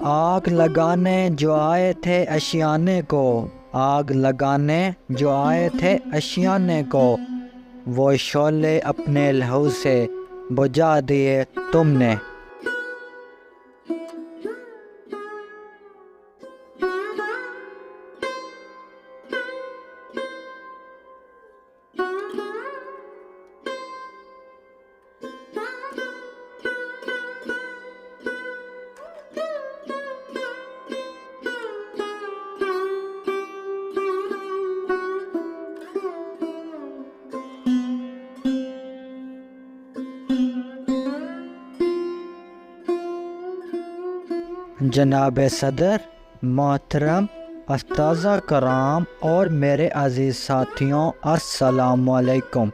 آگ لگانے جو آئے تھے اشیانے کو، آگ لگانے جو آئے تھے اشیانے کو، وہ شعلے اپنے لہو سے بجھا دیے تم نے۔ جناب صدر، محترم اساتذہ کرام اور میرے عزیز ساتھیوں، السلام علیکم۔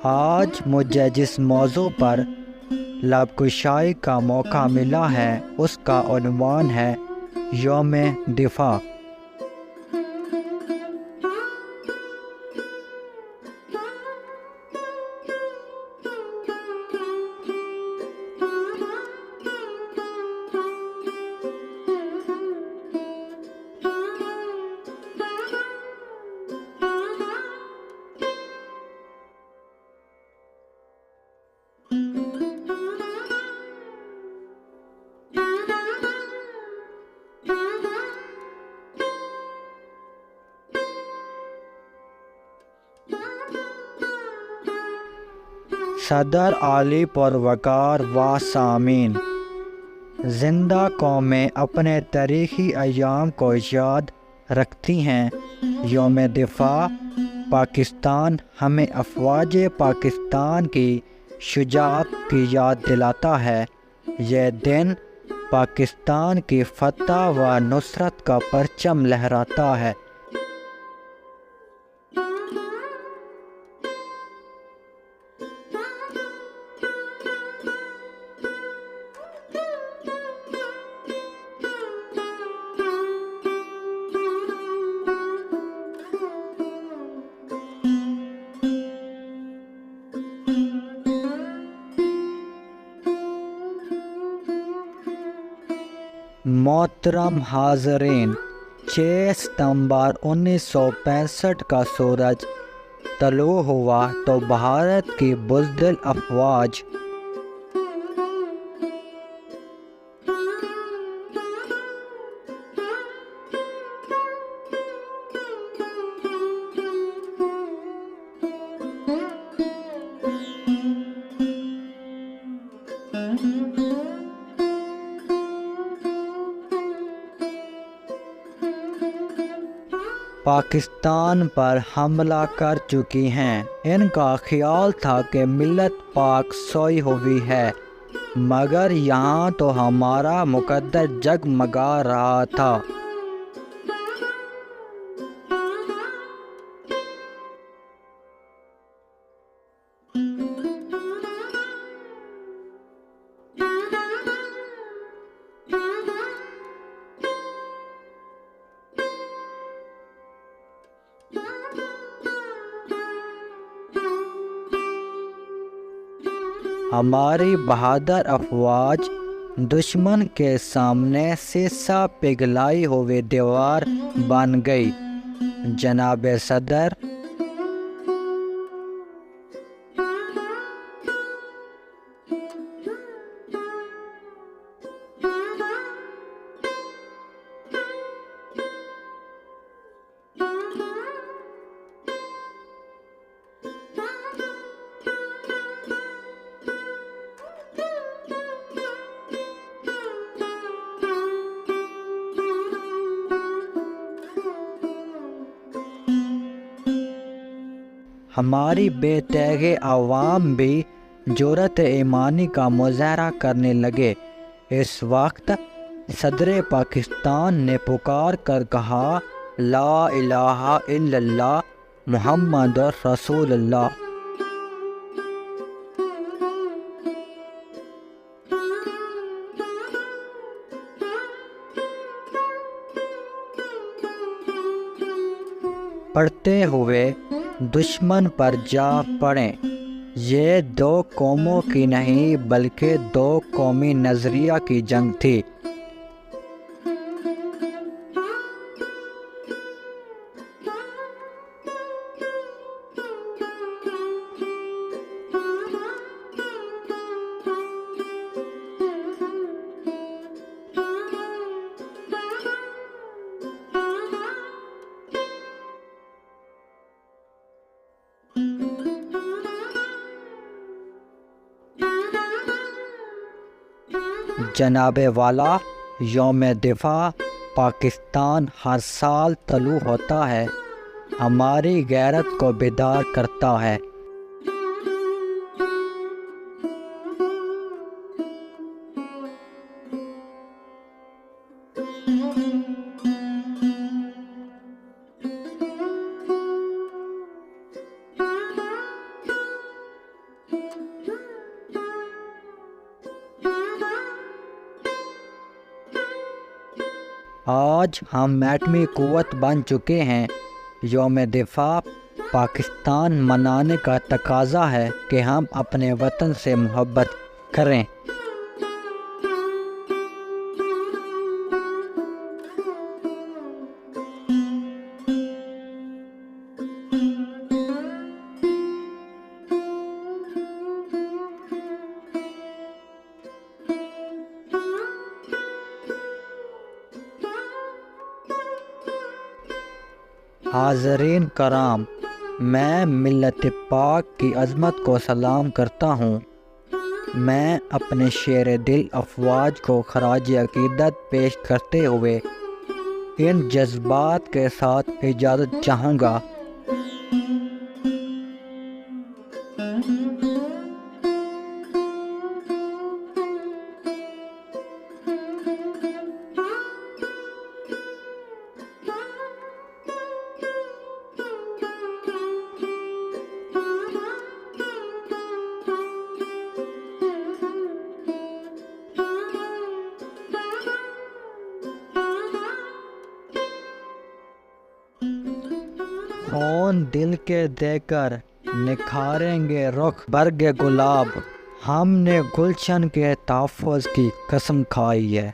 آج مجھے جس موضوع پر لب کشائی کا موقع ملا ہے اس کا عنوان ہے یوم دفاع۔ صدر علی پروقار و سامعین، زندہ قومیں اپنے تاریخی ایام کو یاد رکھتی ہیں۔ یوم دفاع پاکستان ہمیں افواج پاکستان کی شجاعت کی یاد دلاتا ہے۔ یہ دن پاکستان کی فتح و نصرت کا پرچم لہراتا ہے۔ محترم حاضرین، 6 ستمبر 1965 کا سورج طلوع ہوا تو بھارت کی بزدل افواج پاکستان پر حملہ کر چکی ہیں۔ ان کا خیال تھا کہ ملت پاک سوئی ہوئی ہے، مگر یہاں تو ہمارا مقدر جگمگا رہا تھا۔ ہماری بہادر افواج دشمن کے سامنے سیسا پگھلائی ہوئی دیوار بن گئی۔ جناب صدر، ہماری بے تیغ عوام بھی جرأت ایمانی کا مظاہرہ کرنے لگے۔ اس وقت صدر پاکستان نے پکار کر کہا، لا الہ الا اللہ محمد رسول اللہ۔ پڑھتے ہوئے دشمن پر جا پڑیں۔ یہ دو قوموں کی نہیں بلکہ دو قومی نظریہ کی جنگ تھی۔ جناب والا، یوم دفاع پاکستان ہر سال طلوع ہوتا ہے، ہماری غیرت کو بیدار کرتا ہے۔ آج ہم ایٹمی قوت بن چکے ہیں۔ یوم دفاع پاکستان منانے کا تقاضا ہے کہ ہم اپنے وطن سے محبت کریں۔ حاضرین کرام، میں ملت پاک کی عظمت کو سلام کرتا ہوں۔ میں اپنے شیر دل افواج کو خراج عقیدت پیش کرتے ہوئے ان جذبات کے ساتھ اجازت چاہوں گا۔ خون دل کے دے کر نکھاریں گے رخ برگ گلاب، ہم نے گلشن کے تحفظ کی قسم کھائی ہے۔